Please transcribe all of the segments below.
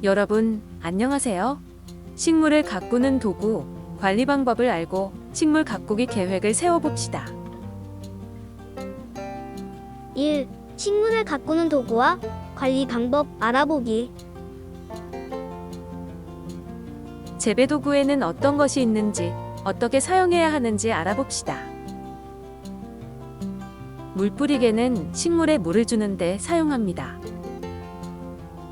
여러분, 안녕하세요. 식물을 가꾸는 도구, 관리 방법을 알고 식물 가꾸기 계획을 세워봅시다. 1. 식물을 가꾸는 도구와 관리 방법 알아보기. 재배 도구에는 어떤 것이 있는지, 어떻게 사용해야 하는지 알아봅시다. 물 뿌리개는 식물에 물을 주는데 사용합니다.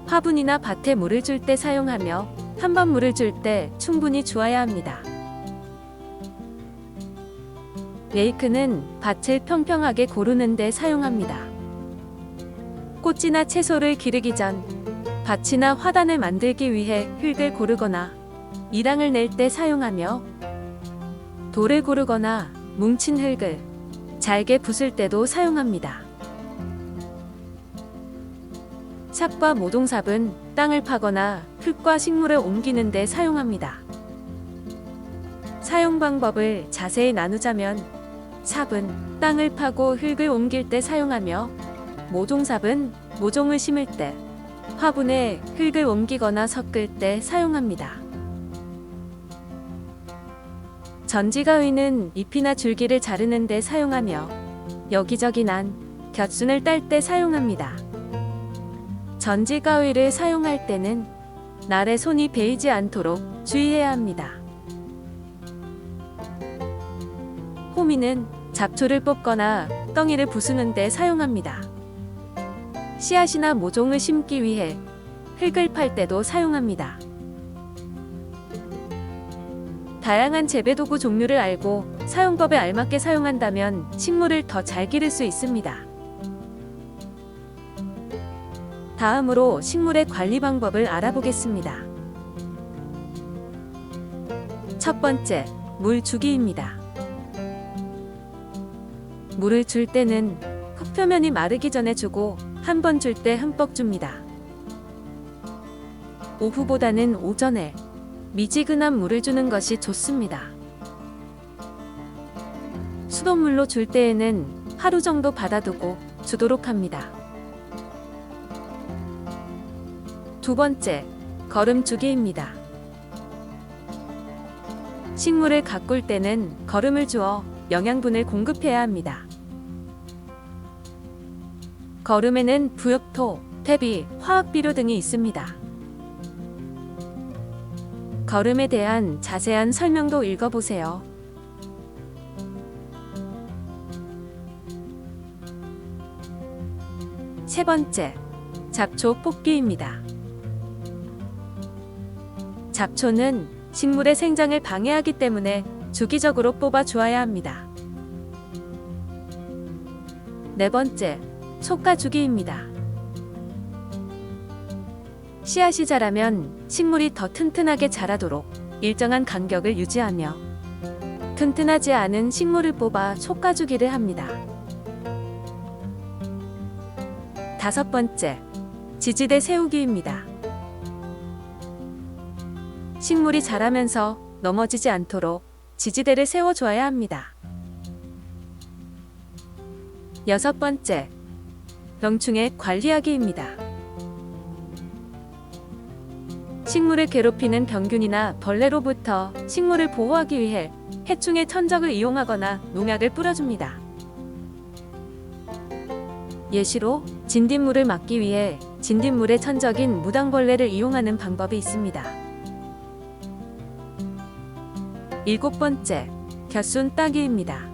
화분이나 밭에 물을 줄 때 사용하며 한 번 물을 줄 때 충분히 주어야 합니다. 레이크는 밭을 평평하게 고르는 데 사용합니다. 꽃이나 채소를 기르기 전 밭이나 화단을 만들기 위해 흙을 고르거나 이랑을 낼 때 사용하며 돌을 고르거나 뭉친 흙을 잘게 부술 때도 사용합니다. 삽과 모동삽은 땅을 파거나 흙과 식물을 옮기는 데 사용합니다. 사용 방법을 자세히 나누자면 삽은 땅을 파고 흙을 옮길 때 사용하며 모종삽은 모종을 심을 때 화분에 흙을 옮기거나 섞을 때 사용합니다. 전지가위는 잎이나 줄기를 자르는 데 사용하며 여기저기 난 곁순을 딸 때 사용합니다. 전지가위를 사용할 때는 날에 손이 베이지 않도록 주의해야 합니다. 호미는 잡초를 뽑거나 덩이를 부수는 데 사용합니다. 씨앗이나 모종을 심기 위해 흙을 팔 때도 사용합니다. 다양한 재배도구 종류를 알고 사용법에 알맞게 사용한다면 식물을 더 잘 기를 수 있습니다. 다음으로 식물의 관리 방법을 알아보겠습니다. 첫 번째, 물 주기입니다. 물을 줄 때는 흙 표면이 마르기 전에 주고 한 번 줄 때 흠뻑 줍니다. 오후보다는 오전에 미지근한 물을 주는 것이 좋습니다. 수돗물로 줄 때에는 하루 정도 받아두고 주도록 합니다. 두 번째, 거름 주기입니다. 식물을 가꿀 때는 거름을 주어 영양분을 공급해야 합니다. 거름에는 부엽토, 퇴비, 화학비료 등이 있습니다. 거름에 대한 자세한 설명도 읽어보세요. 세 번째, 잡초 뽑기입니다. 잡초는 식물의 생장을 방해하기 때문에 주기적으로 뽑아 주어야 합니다. 네 번째, 솎아주기입니다. 씨앗이 자라면 식물이 더 튼튼하게 자라도록 일정한 간격을 유지하며 튼튼하지 않은 식물을 뽑아 솎아주기를 합니다. 다섯 번째, 지지대 세우기입니다. 식물이 자라면서 넘어지지 않도록 지지대를 세워줘야 합니다. 여섯 번째, 병충해 관리하기입니다. 식물을 괴롭히는 병균이나 벌레로부터 식물을 보호하기 위해 해충의 천적을 이용하거나 농약을 뿌려줍니다. 예시로 진딧물을 막기 위해 진딧물의 천적인 무당벌레를 이용하는 방법이 있습니다. 일곱 번째, 곁순 따기입니다.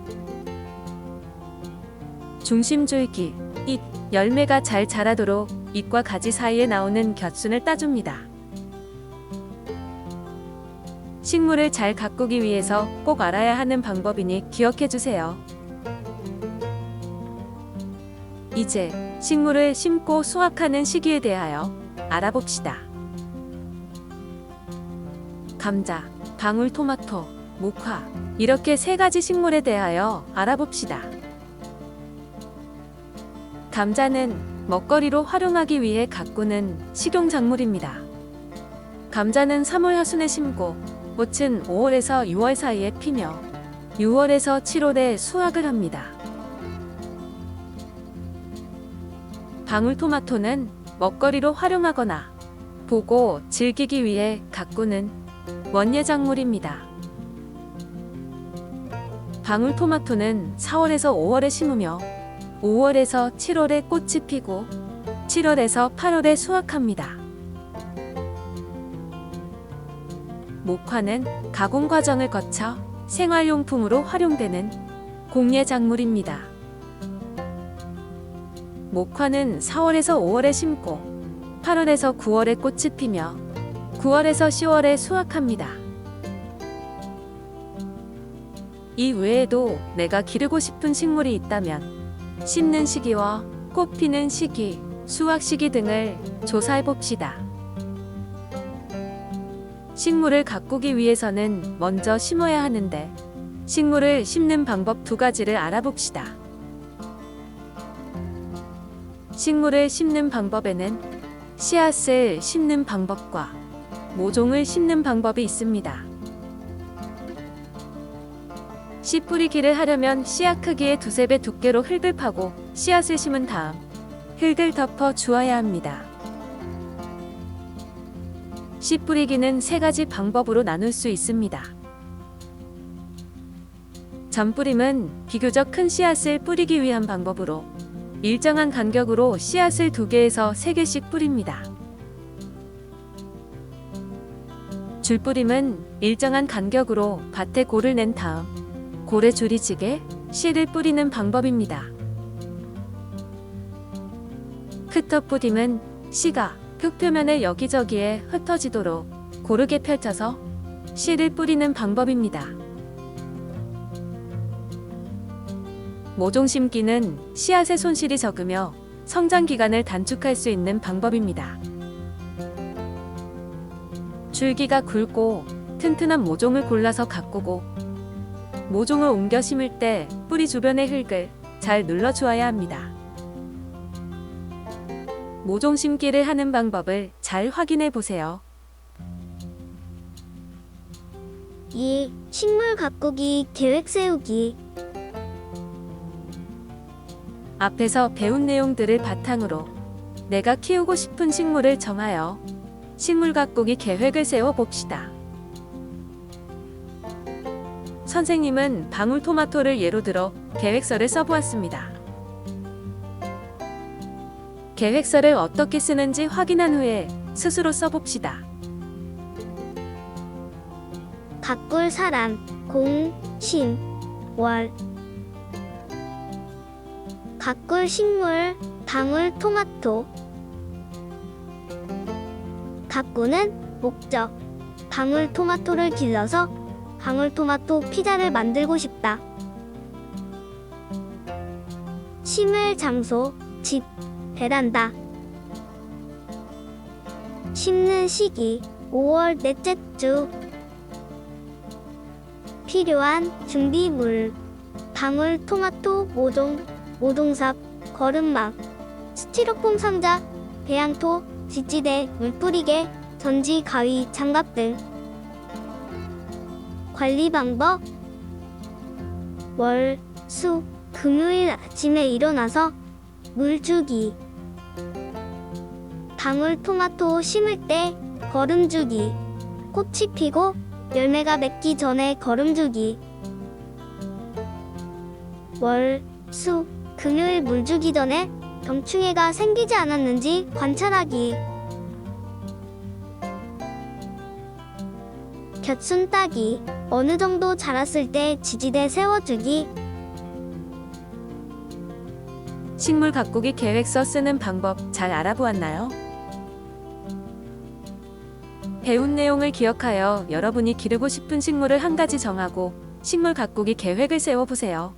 중심줄기, 잎, 열매가 잘 자라도록 잎과 가지 사이에 나오는 곁순을 따줍니다. 식물을 잘 가꾸기 위해서 꼭 알아야 하는 방법이니 기억해 주세요. 이제 식물을 심고 수확하는 시기에 대하여 알아봅시다. 감자, 방울토마토, 목화, 이렇게 세 가지 식물에 대하여 알아봅시다. 감자는 먹거리로 활용하기 위해 가꾸는 식용작물입니다. 감자는 3월 하순에 심고 꽃은 5월에서 6월 사이에 피며 6월에서 7월에 수확을 합니다. 방울토마토는 먹거리로 활용하거나 보고 즐기기 위해 가꾸는 원예작물입니다. 방울토마토는 4월에서 5월에 심으며 5월에서 7월에 꽃이 피고 7월에서 8월에 수확합니다. 목화는 가공 과정을 거쳐 생활용품으로 활용되는 공예작물입니다. 목화는 4월에서 5월에 심고 8월에서 9월에 꽃이 피며 9월에서 10월에 수확합니다. 이 외에도 내가 기르고 싶은 식물이 있다면 심는 시기와 꽃 피는 시기, 수확 시기 등을 조사해 봅시다. 식물을 가꾸기 위해서는 먼저 심어야 하는데 식물을 심는 방법 2가지를 알아봅시다. 식물을 심는 방법에는 씨앗을 심는 방법과 모종을 심는 방법이 있습니다. 씨 뿌리기를 하려면 씨앗 크기의 2~3배 두께로 흙을 파고 씨앗을 심은 다음 흙을 덮어 주어야 합니다. 씨 뿌리기는 3가지 방법으로 나눌 수 있습니다. 전뿌림은 비교적 큰 씨앗을 뿌리기 위한 방법으로 일정한 간격으로 씨앗을 2개에서 3개씩 뿌립니다. 줄뿌림은 일정한 간격으로 밭에 골을 낸 다음 골에 줄이 지게 씨를 뿌리는 방법입니다. 흩어뿌림은 씨가 흙 표면에 여기저기에 흩어지도록 고르게 펼쳐서 씨를 뿌리는 방법입니다. 모종 심기는 씨앗의 손실이 적으며 성장 기간을 단축할 수 있는 방법입니다. 줄기가 굵고 튼튼한 모종을 골라서 가꾸고 모종을 옮겨 심을 때 뿌리 주변의 흙을 잘 눌러 주어야 합니다. 모종 심기를 하는 방법을 잘 확인해 보세요. 2. 식물 가꾸기 계획 세우기. 앞에서 배운 내용들을 바탕으로 내가 키우고 싶은 식물을 정하여 식물 가꾸기 계획을 세워 봅시다. 선생님은 방울토마토를 예로 들어 계획서를 써보았습니다. 계획서를 어떻게 쓰는지 확인한 후에 스스로 써봅시다. 가꿀 사람, 공, 심, 월. 가꿀 식물, 방울토마토. 가꾸는 목적. 방울토마토를 길러서 방울토마토 피자를 만들고 싶다. 심을 장소, 집, 베란다. 심는 시기, 5월 넷째 주. 필요한 준비물, 방울토마토 모종, 모종삽, 거름막, 스티로폼 상자, 배양토, 지지대, 물뿌리개, 전지, 가위, 장갑 등. 관리 방법. 월, 수, 금요일 아침에 일어나서 물 주기. 방울토마토 심을 때 거름 주기. 꽃이 피고 열매가 맺기 전에 거름 주기. 월, 수, 금요일 물 주기 전에 병충해가 생기지 않았는지 관찰하기. 곁순 따기. 어느 정도 자랐을 때 지지대 세워주기. 식물 가꾸기 계획서 쓰는 방법 잘 알아보았나요? 배운 내용을 기억하여 여러분이 기르고 싶은 식물을 한 가지 정하고 식물 가꾸기 계획을 세워보세요.